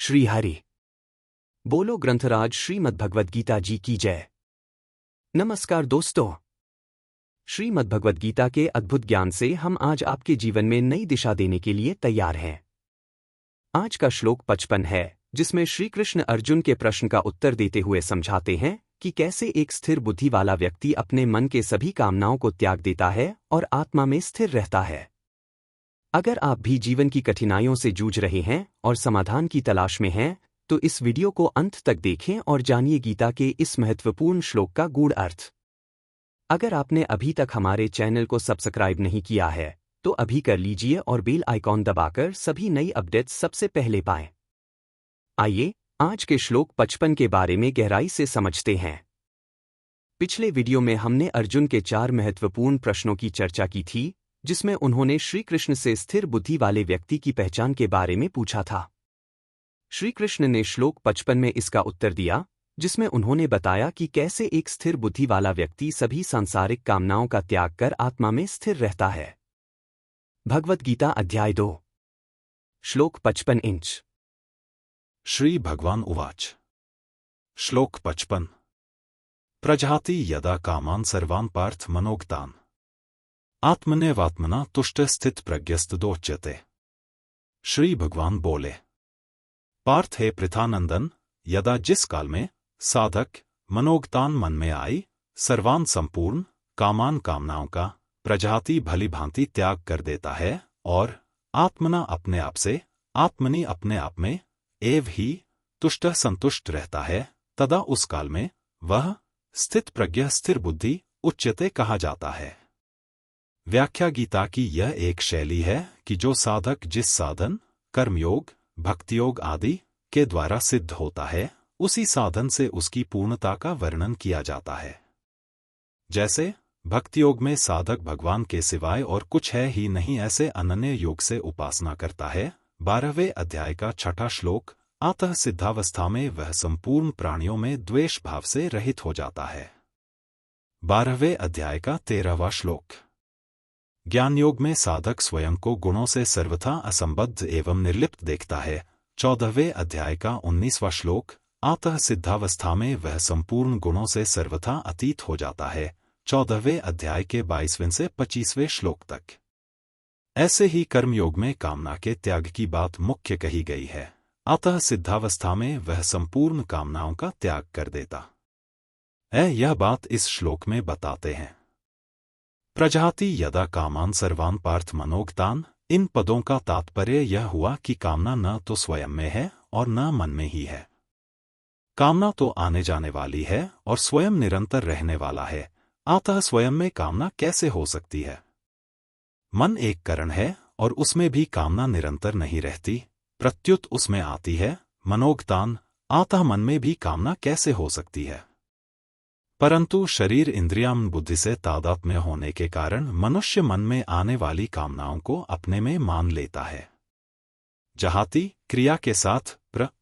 श्री हरि बोलो ग्रंथराज श्रीमद्भगवद्गीता जी की जय। नमस्कार दोस्तों, श्रीमद्भगवद्गीता के अद्भुत ज्ञान से हम आज आपके जीवन में नई दिशा देने के लिए तैयार हैं। आज का श्लोक 55 है, जिसमें श्री कृष्ण अर्जुन के प्रश्न का उत्तर देते हुए समझाते हैं कि कैसे एक स्थिर बुद्धि वाला व्यक्ति अपने मन के सभी कामनाओं को त्याग देता है और आत्मा में स्थिर रहता है। अगर आप भी जीवन की कठिनाइयों से जूझ रहे हैं और समाधान की तलाश में हैं, तो इस वीडियो को अंत तक देखें और जानिए गीता के इस महत्वपूर्ण श्लोक का गूढ़ अर्थ। अगर आपने अभी तक हमारे चैनल को सब्सक्राइब नहीं किया है, तो अभी कर लीजिए और बेल आइकॉन दबाकर सभी नई अपडेट्स सबसे पहले पाएं। आइए आज के श्लोक 55 के बारे में गहराई से समझते हैं। पिछले वीडियो में हमने अर्जुन के 4 महत्वपूर्ण प्रश्नों की चर्चा की थी, जिसमें उन्होंने श्री कृष्ण से स्थिर बुद्धि वाले व्यक्ति की पहचान के बारे में पूछा था। श्री कृष्ण ने श्लोक 55 में इसका उत्तर दिया, जिसमें उन्होंने बताया कि कैसे एक स्थिर बुद्धि वाला व्यक्ति सभी सांसारिक कामनाओं का त्याग कर आत्मा में स्थिर रहता है। भगवद गीता अध्याय 2 श्लोक 55 इंच। श्री भगवान उवाच। श्लोक 55। प्रजहाति यदा कामान सर्वान् पार्थ मनोगतान् आत्मनेवात्मना तुष्ट स्थित प्रज्ञस्तदोच्यते। श्री भगवान बोले, पार्थ हे पृथानंदन, यदा जिस काल में साधक मनोगतान मन में आई सर्वान संपूर्ण कामान कामनाओं का प्रजाति भली भांति त्याग कर देता है और आत्मना अपने आप से आत्मनि अपने आप में एव ही तुष्ट संतुष्ट रहता है, तदा उस काल में वह स्थित प्रज्ञ स्थिर बुद्धि उच्यते कहा जाता है। व्याख्या गीता की यह एक शैली है कि जो साधक जिस साधन कर्मयोग भक्तियोग आदि के द्वारा सिद्ध होता है, उसी साधन से उसकी पूर्णता का वर्णन किया जाता है। जैसे भक्तियोग में साधक भगवान के सिवाय और कुछ है ही नहीं ऐसे अनन्य योग से उपासना करता है। 12वें अध्याय का 6ठा श्लोक। अतः सिद्धावस्था में वह संपूर्ण प्राणियों में द्वेष भाव से रहित हो जाता है। 12वें अध्याय का 13वां श्लोक। ज्ञान योग में साधक स्वयं को गुणों से सर्वथा असंबद्ध एवं निर्लिप्त देखता है। 14वें अध्याय का 19वां श्लोक। अतः सिद्धावस्था में वह संपूर्ण गुणों से सर्वथा अतीत हो जाता है। 14वें अध्याय के 22वें से 25वें श्लोक तक। ऐसे ही कर्मयोग में कामना के त्याग की बात मुख्य कही गई है। अतः सिद्धावस्था में वह संपूर्ण कामनाओं का त्याग कर देता है। यह बात इस श्लोक में बताते हैं। प्रजहाति यदा कामान सर्वान् पार्थ मनोगतान्। इन पदों का तात्पर्य यह हुआ कि कामना न तो स्वयं में है और न मन में ही है। कामना तो आने जाने वाली है और स्वयं निरंतर रहने वाला है। अतः स्वयं में कामना कैसे हो सकती है? मन एक कारण है और उसमें भी कामना निरंतर नहीं रहती, प्रत्युत उसमें आती है। मनोगतान्। अतः मन में भी कामना कैसे हो सकती है? परंतु शरीर इंद्रियां बुद्धि से तादात्म्य होने के कारण मनुष्य मन में आने वाली कामनाओं को अपने में मान लेता है। जहाति क्रिया के साथ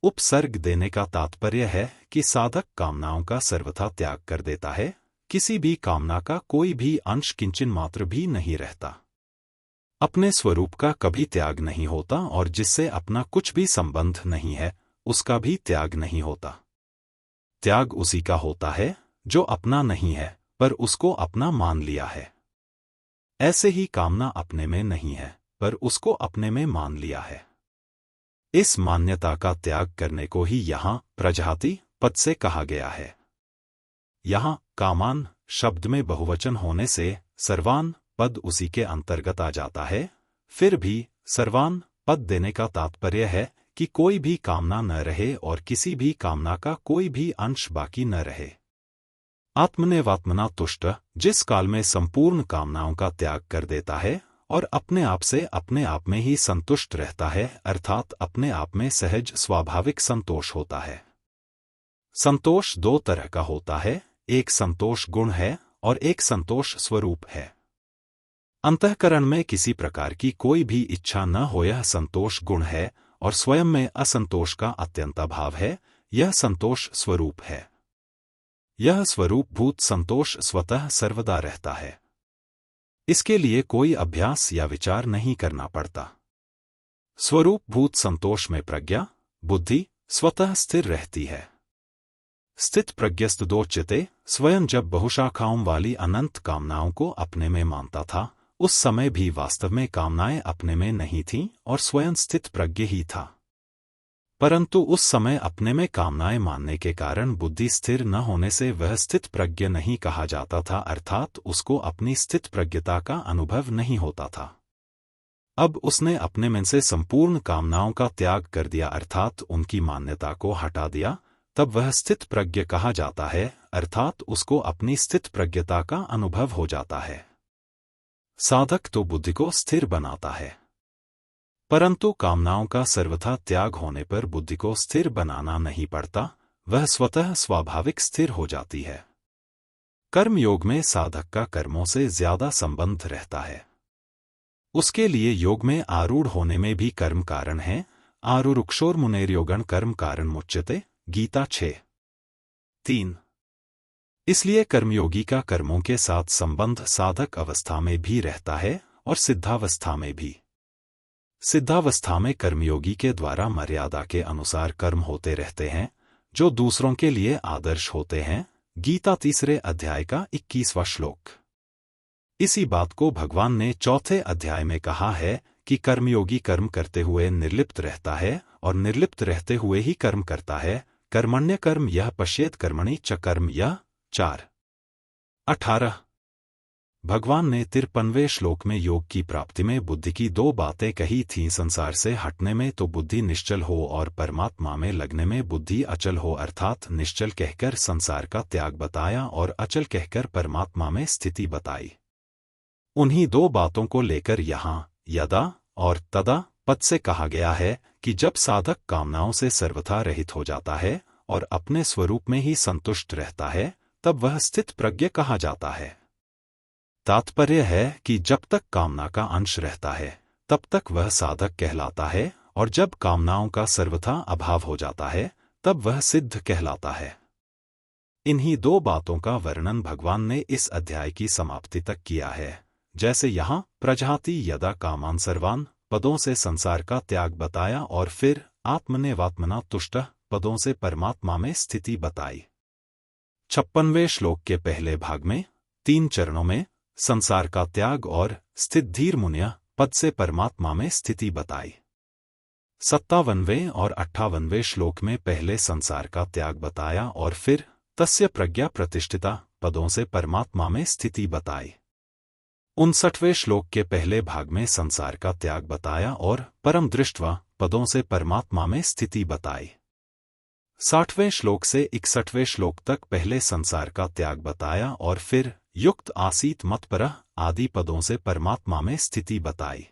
उपसर्ग देने का तात्पर्य है कि साधक कामनाओं का सर्वथा त्याग कर देता है। किसी भी कामना का कोई भी अंश किंचन मात्र भी नहीं रहता। अपने स्वरूप का कभी त्याग नहीं होता और जिससे अपना कुछ भी संबंध नहीं है, उसका भी त्याग नहीं होता। त्याग उसी का होता है जो अपना नहीं है पर उसको अपना मान लिया है। ऐसे ही कामना अपने में नहीं है पर उसको अपने में मान लिया है। इस मान्यता का त्याग करने को ही यहाँ प्रजहाति पद से कहा गया है। यहाँ कामान शब्द में बहुवचन होने से सर्वान पद उसी के अंतर्गत आ जाता है। फिर भी सर्वान पद देने का तात्पर्य है कि कोई भी कामना न रहे और किसी भी कामना का कोई भी अंश बाकी न रहे। आत्मनेवात्मना तुष्ट जिस काल में संपूर्ण कामनाओं का त्याग कर देता है और अपने आप से अपने आप में ही संतुष्ट रहता है, अर्थात अपने आप में सहज स्वाभाविक संतोष होता है। संतोष 2 तरह का होता है, एक संतोष गुण है और एक संतोष स्वरूप है। अंतःकरण में किसी प्रकार की कोई भी इच्छा न हो, यह संतोष गुण है, और स्वयं में असंतोष का अत्यंत अभाव है, यह संतोष स्वरूप है। यह स्वरूप भूत संतोष स्वतः सर्वदा रहता है। इसके लिए कोई अभ्यास या विचार नहीं करना पड़ता। स्वरूप भूत संतोष में प्रज्ञा, बुद्धि स्वतः स्थिर रहती है। स्थित प्रज्ञस्तदोच्यते, स्वयं जब बहुशाखाओं वाली अनंत कामनाओं को अपने में मानता था, उस समय भी वास्तव में कामनाएं अपने में नहीं थीं और स्वयं स्थित प्रज्ञ ही था। परंतु उस समय अपने में कामनाएं मानने के कारण बुद्धि स्थिर न होने से वह स्थित प्रज्ञ नहीं कहा जाता था, अर्थात उसको अपनी स्थित प्रज्ञता का अनुभव नहीं होता था। अब उसने अपने मन से संपूर्ण कामनाओं का त्याग कर दिया, अर्थात उनकी मान्यता को हटा दिया, तब वह स्थित प्रज्ञ कहा जाता है, अर्थात उसको अपनी स्थित प्रज्ञता का अनुभव हो जाता है। साधक तो बुद्धि को स्थिर बनाता है, परंतु कामनाओं का सर्वथा त्याग होने पर बुद्धि को स्थिर बनाना नहीं पड़ता, वह स्वतः स्वाभाविक स्थिर हो जाती है। कर्मयोग में साधक का कर्मों से ज्यादा संबंध रहता है। उसके लिए योग में आरूढ़ होने में भी कर्म कारण है। आरूरुक्षोर मुनेर्योगण कर्म कारण मुच्यते, गीता 6:3। इसलिए कर्मयोगी का कर्मों के साथ संबंध साधक अवस्था में भी रहता है और सिद्धावस्था में भी। सिद्धावस्था में कर्मयोगी के द्वारा मर्यादा के अनुसार कर्म होते रहते हैं, जो दूसरों के लिए आदर्श होते हैं। गीता 3 अध्याय का 21वां श्लोक। इसी बात को भगवान ने 4 अध्याय में कहा है कि कर्मयोगी कर्म करते हुए निर्लिप्त रहता है और निर्लिप्त रहते हुए ही कर्म करता है। कर्मण्य कर्म यह पश्येत कर्मणि च कर्म यह 4:18। भगवान ने 53वें श्लोक में योग की प्राप्ति में बुद्धि की 2 बातें कही थीं। संसार से हटने में तो बुद्धि निश्चल हो और परमात्मा में लगने में बुद्धि अचल हो, अर्थात निश्चल कहकर संसार का त्याग बताया और अचल कहकर परमात्मा में स्थिति बताई। उन्हीं 2 बातों को लेकर यहाँ यदा और तदा पद से कहा गया है कि जब साधक कामनाओं से सर्वथा रहित हो जाता है और अपने स्वरूप में ही संतुष्ट रहता है, तब वह स्थित प्रज्ञ कहा जाता है। तात्पर्य है कि जब तक कामना का अंश रहता है तब तक वह साधक कहलाता है, और जब कामनाओं का सर्वथा अभाव हो जाता है तब वह सिद्ध कहलाता है। इन्हीं 2 बातों का वर्णन भगवान ने इस अध्याय की समाप्ति तक किया है, जैसे यहाँ प्रजाति यदा कामान सर्वान पदों से संसार का त्याग बताया और फिर आत्मनेवात्मना तुष्ट पदों से परमात्मा में स्थिति बताई। 56वें श्लोक के पहले भाग में 3 चरणों में संसार का त्याग और स्थित धीर मुनिया पद से परमात्मा में स्थिति बताई। 57वें और 58वें श्लोक में पहले संसार का त्याग बताया और फिर तस्य प्रज्ञा प्रतिष्ठिता पदों से परमात्मा में स्थिति बताई। 59वें श्लोक के पहले भाग में संसार का त्याग बताया और परम दृष्टवा पदों से परमात्मा में स्थिति बताई। 60वें श्लोक से 61वें श्लोक तक पहले संसार का त्याग बताया और फिर युक्त आसीत मत्परः आदि पदों से परमात्मा में स्थिति बताई।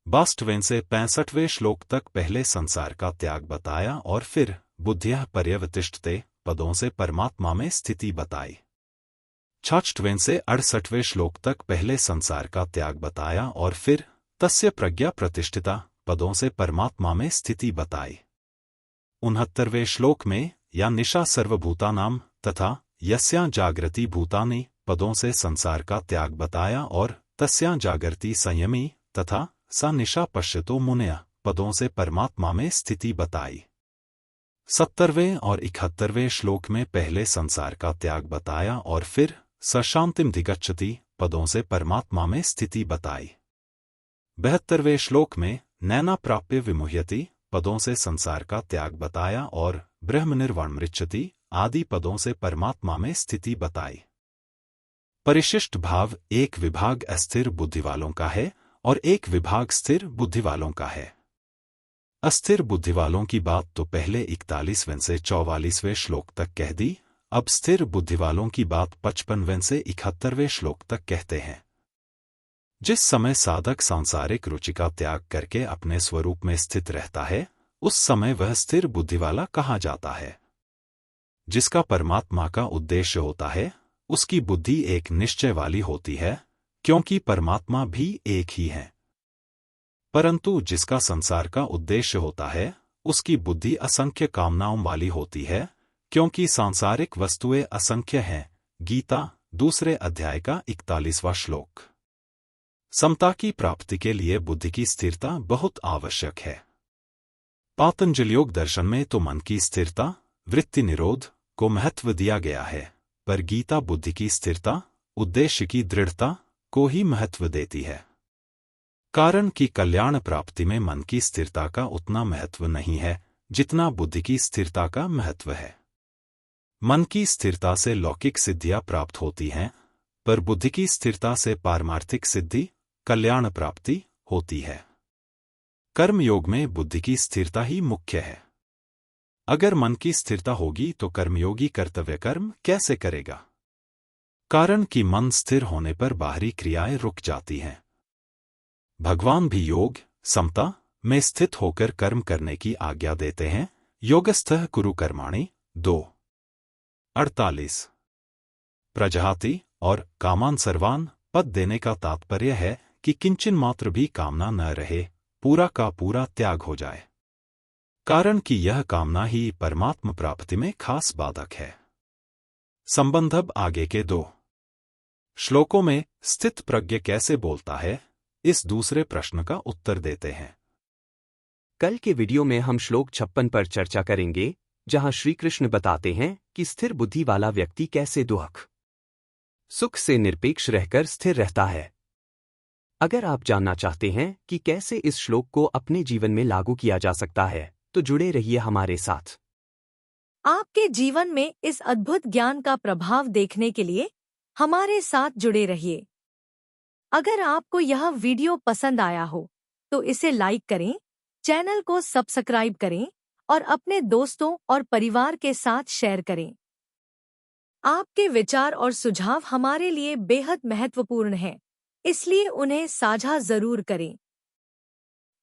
62वें से 65वें श्लोक तक पहले संसार का त्याग बताया और फिर बुद्ध्यः पर्यवतिष्ठते पदों से परमात्मा में स्थिति बताई। 66वें से 68वें श्लोक तक पहले संसार का त्याग बताया और फिर तस्य प्रज्ञा प्रतिष्ठिता पदों से परमात्मा में स्थिति बताई। 69वें श्लोक में या निशा सर्वभूतानां तथा यस्या जागृति भूतानि पदों से संसार का त्याग बताया और तस्या जागृति संयमी तथा सा निशा पश्यतो मुनयः पदों से परमात्मा में स्थिति बताई। 70वें और 71वें श्लोक में पहले संसार का त्याग बताया और फिर स शांतिम धिगच्छति पदों से परमात्मा में स्थिति बताई। 72वें श्लोक में नैना प्राप्य विमुह्यति पदों से संसार का त्याग बताया और ब्रह्मनिर्वाण मृच्छति आदि पदों से परमात्मा में स्थिति बताई। परिशिष्ट भाव एक विभाग अस्थिर बुद्धि वालों का है और एक विभाग स्थिर बुद्धि वालों का है। अस्थिर बुद्धि वालों की बात तो पहले 41वें से 44वें श्लोक तक कह दी, अब स्थिर बुद्धि वालों की बात 55वें से 71वें श्लोक तक कहते हैं। जिस समय साधक सांसारिक रुचि का त्याग करके अपने स्वरूप में स्थित रहता है, उस समय वह स्थिर बुद्धि वाला कहा जाता है। जिसका परमात्मा का उद्देश्य होता है, उसकी बुद्धि एक निश्चय वाली होती है, क्योंकि परमात्मा भी एक ही है। परंतु जिसका संसार का उद्देश्य होता है, उसकी बुद्धि असंख्य कामनाओं वाली होती है, क्योंकि सांसारिक वस्तुएं असंख्य हैं। गीता 2 अध्याय का 41वां श्लोक। समता की प्राप्ति के लिए बुद्धि की स्थिरता बहुत आवश्यक है। पातंजलि योग दर्शन में तो मन की स्थिरता, वृत्ति निरोध को महत्व दिया गया है, पर गीता बुद्धि की स्थिरता, उद्देश्य की दृढ़ता को ही महत्व देती है। कारण कि कल्याण प्राप्ति में मन की स्थिरता का उतना महत्व नहीं है जितना बुद्धि की स्थिरता का महत्व है। मन की स्थिरता से लौकिक सिद्धियां प्राप्त होती हैं, पर बुद्धि की स्थिरता से पारमार्थिक सिद्धि, कल्याण प्राप्ति होती है। कर्मयोग में बुद्धि की स्थिरता ही मुख्य है। अगर मन की स्थिरता होगी तो कर्मयोगी कर्तव्य कर्म कैसे करेगा? कारण कि मन स्थिर होने पर बाहरी क्रियाएं रुक जाती हैं। भगवान भी योग, समता में स्थित होकर कर्म करने की आज्ञा देते हैं। योगस्थः कुरु कर्माणि 2:48। प्रजहाति और कामान सर्वान पद देने का तात्पर्य है कि किंचन मात्र भी कामना न रहे, पूरा का पूरा त्याग हो जाए। कारण कि यह कामना ही परमात्म प्राप्ति में खास बाधक है। संबंध अब आगे के 2 श्लोकों में स्थित प्रज्ञ कैसे बोलता है, इस दूसरे प्रश्न का उत्तर देते हैं। कल के वीडियो में हम श्लोक 56 पर चर्चा करेंगे, जहां श्री कृष्ण बताते हैं कि स्थिर बुद्धि वाला व्यक्ति कैसे दुख सुख से निरपेक्ष रहकर स्थिर रहता है। अगर आप जानना चाहते हैं कि कैसे इस श्लोक को अपने जीवन में लागू किया जा सकता है, तो जुड़े रहिए हमारे साथ। आपके जीवन में इस अद्भुत ज्ञान का प्रभाव देखने के लिए हमारे साथ जुड़े रहिए। अगर आपको यह वीडियो पसंद आया हो तो इसे लाइक करें, चैनल को सब्सक्राइब करें और अपने दोस्तों और परिवार के साथ शेयर करें। आपके विचार और सुझाव हमारे लिए बेहद महत्वपूर्ण हैं, इसलिए उन्हें साझा जरूर करें।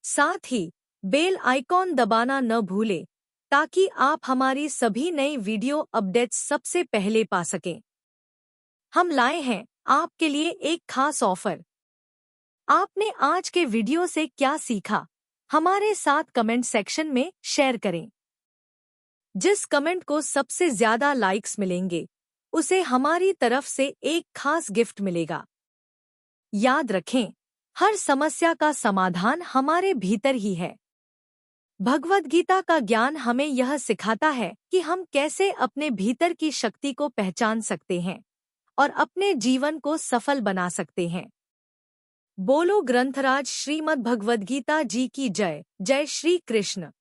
साथ ही बेल आइकॉन दबाना न भूलें ताकि आप हमारी सभी नई वीडियो अपडेट्स सबसे पहले पा सकें। हम लाए हैं आपके लिए एक खास ऑफर। आपने आज के वीडियो से क्या सीखा, हमारे साथ कमेंट सेक्शन में शेयर करें। जिस कमेंट को सबसे ज्यादा लाइक्स मिलेंगे, उसे हमारी तरफ से एक खास गिफ्ट मिलेगा। याद रखें, हर समस्या का समाधान हमारे भीतर ही है। भगवद गीता का ज्ञान हमें यह सिखाता है कि हम कैसे अपने भीतर की शक्ति को पहचान सकते हैं और अपने जीवन को सफल बना सकते हैं। बोलो ग्रंथराज श्रीमद् भगवद गीता जी की जय। जय श्री कृष्ण।